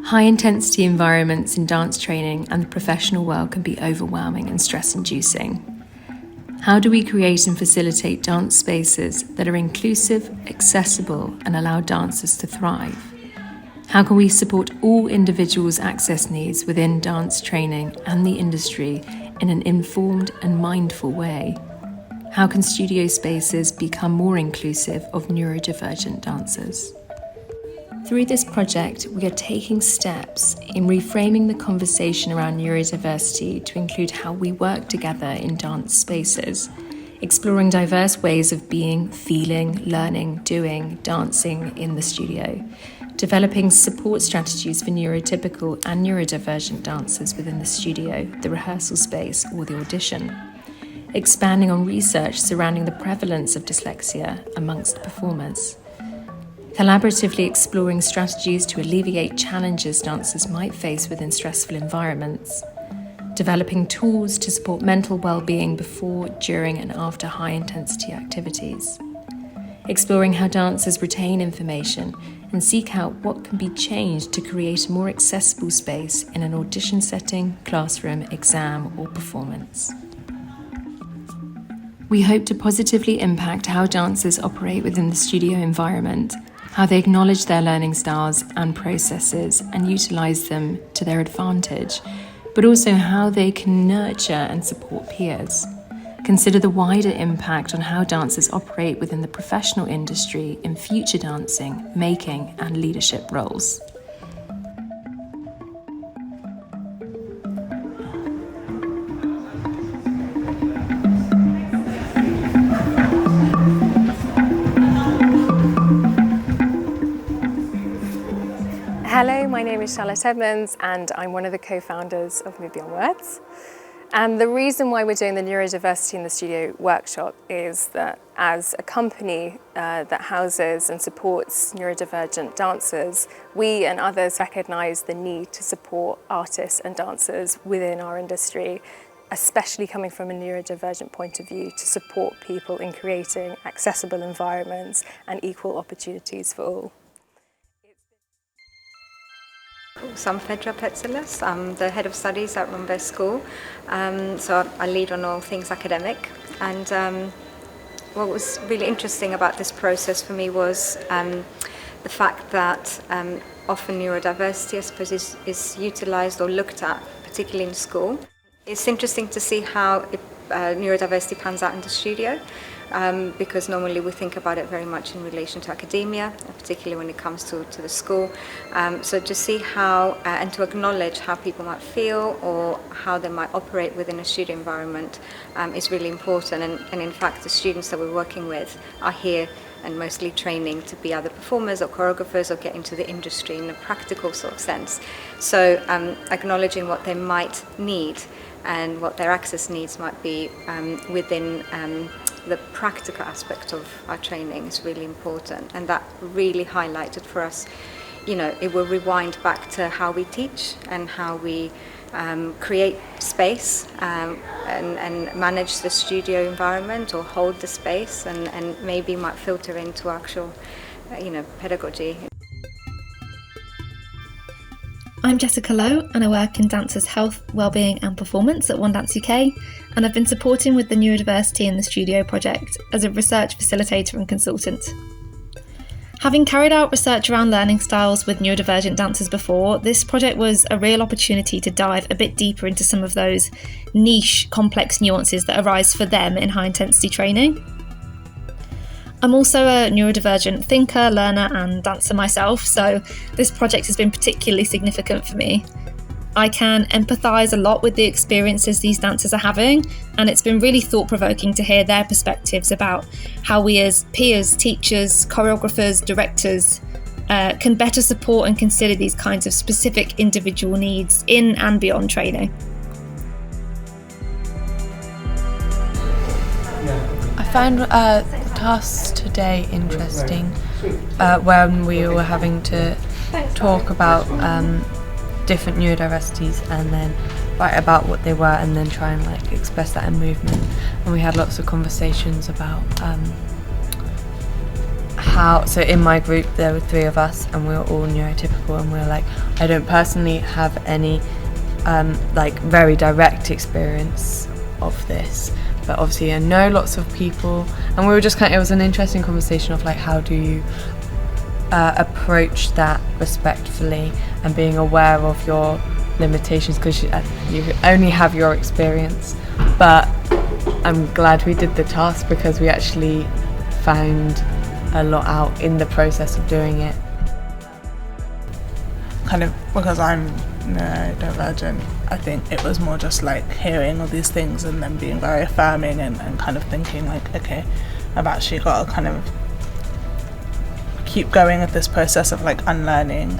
High-intensity environments in dance training and the professional world can be overwhelming and stress-inducing. How do we create and facilitate dance spaces that are inclusive, accessible, and allow dancers to thrive? How can we support all individuals' access needs within dance training and the industry in an informed and mindful way? How can studio spaces become more inclusive of neurodivergent dancers? Through this project, we are taking steps in reframing the conversation around neurodiversity to include how we work together in dance spaces, exploring diverse ways of being, feeling, learning, doing, dancing in the studio, developing support strategies for neurotypical and neurodivergent dancers within the studio, the rehearsal space, or the audition, expanding on research surrounding the prevalence of dyslexia amongst performers, collaboratively exploring strategies to alleviate challenges dancers might face within stressful environments, developing tools to support mental well-being before, during, and after high-intensity activities, exploring how dancers retain information and seek out what can be changed to create a more accessible space in an audition setting, classroom, exam, or performance. We hope to positively impact how dancers operate within the studio environment, how they acknowledge their learning styles and processes and utilise them to their advantage, but also how they can nurture and support peers. Consider the wider impact on how dancers operate within the professional industry in future dancing, making, and leadership roles. Hello, my name is Charlotte Edmonds and I'm one of the co-founders of Move Beyond Words. And the reason why we're doing the Neurodiversity in the Studio workshop is that as a company that houses and supports neurodivergent dancers, we and others recognise the need to support artists and dancers within our industry, especially coming from a neurodivergent point of view, to support people in creating accessible environments and equal opportunities for all. So I'm Phaedra Petsilas. I'm the head of studies at Rambert School. So I lead on all things academic. And what was really interesting about this process for me was the fact that often neurodiversity, I suppose, is utilised or looked at, particularly in school. It's interesting to see how neurodiversity pans out in the studio. Because normally we think about it very much in relation to academia, particularly when it comes to the school. So to see how, and to acknowledge how people might feel or how they might operate within a studio environment is really important. And in fact, the students that we're working with are here and mostly training to be either performers or choreographers or get into the industry in a practical sort of sense. So acknowledging what they might need and what their access needs might be within the practical aspect of our training is really important, and that really highlighted for us, it will rewind back to how we teach and how we create space and manage the studio environment or hold the space, and maybe might filter into actual pedagogy. I'm Jessica Lowe and I work in dancers' health, wellbeing and performance at One Dance UK, and I've been supporting with the Neurodiversity in the Studio project as a research facilitator and consultant. Having carried out research around learning styles with neurodivergent dancers before, this project was a real opportunity to dive a bit deeper into some of those niche, complex nuances that arise for them in high-intensity training. I'm also a neurodivergent thinker, learner and dancer myself, so this project has been particularly significant for me. I can empathise a lot with the experiences these dancers are having, and it's been really thought-provoking to hear their perspectives about how we as peers, teachers, choreographers, directors can better support and consider these kinds of specific individual needs in and beyond training. I found the tasks today interesting when we were having to talk about different neurodiversities and then write about what they were and then try and express that in movement. And we had lots of conversations about so in my group there were 3 of us and we were all neurotypical, and we were like, I don't personally have any like very direct experience of this, but obviously I know lots of people, and we were just it was an interesting conversation of like, how do you approach that respectfully and being aware of your limitations, because you only have your experience. But I'm glad we did the task, because we actually found a lot out in the process of doing it. Kind of because I'm neurodivergent, I think it was more just like hearing all these things and then being very affirming and kind of thinking like, okay, I've actually got to kind of keep going with this process of like unlearning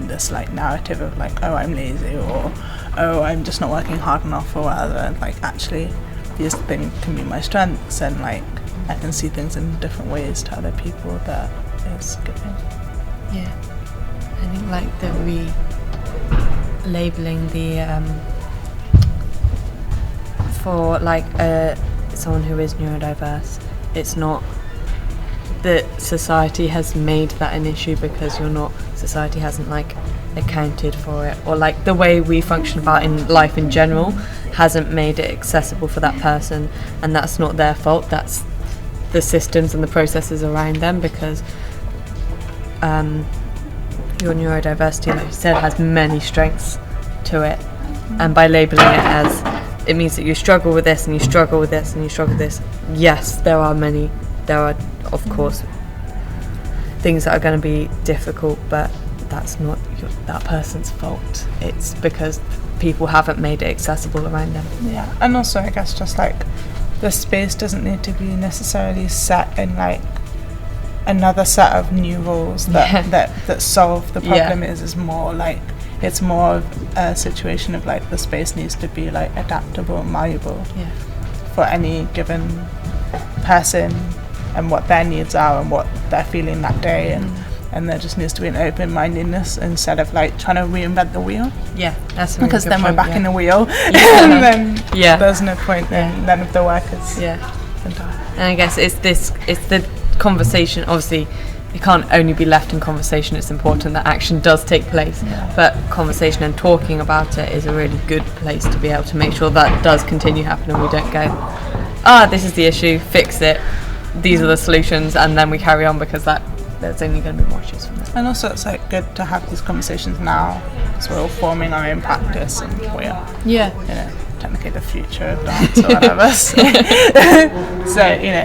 this like narrative of like, oh, I'm lazy, or oh, I'm just not working hard enough, or whatever, and like actually these things can be my strengths, and like I can see things in different ways to other people. That is good. Yeah, I think like the labeling the for like someone who is neurodiverse, it's not that society has made that an issue, because society hasn't like accounted for it, or like the way we function about in life in general hasn't made it accessible for that person, and that's not their fault, that's the systems and the processes around them, because your neurodiversity, like you said, has many strengths to it, and by labelling it as, it means that you struggle with this and you struggle with this and you struggle with this. Yes, there are of course things that are going to be difficult, but that's not that person's fault. It's because people haven't made it accessible around them. Yeah, and also I guess just like the space doesn't need to be necessarily set in like another set of new rules that solve the problem. Is more like, it's more of a situation of like the space needs to be like adaptable and malleable for any given person and what their needs are and what they're feeling that day, and there just needs to be an open-mindedness instead of like trying to reinvent the wheel. Yeah, that's a really because good then point, we're back in the wheel, and then there's no point in none of the work is done. And I guess it's the conversation. Obviously it can't only be left in conversation, it's important that action does take place, but conversation and talking about it is a really good place to be able to make sure that does continue happening. We don't go, this is the issue, fix it, these are the solutions, and then we carry on, because there's only going to be more issues from that. And also it's like good to have these conversations now, because we're all forming our own practice, and we're technically the future of dance or whatever. So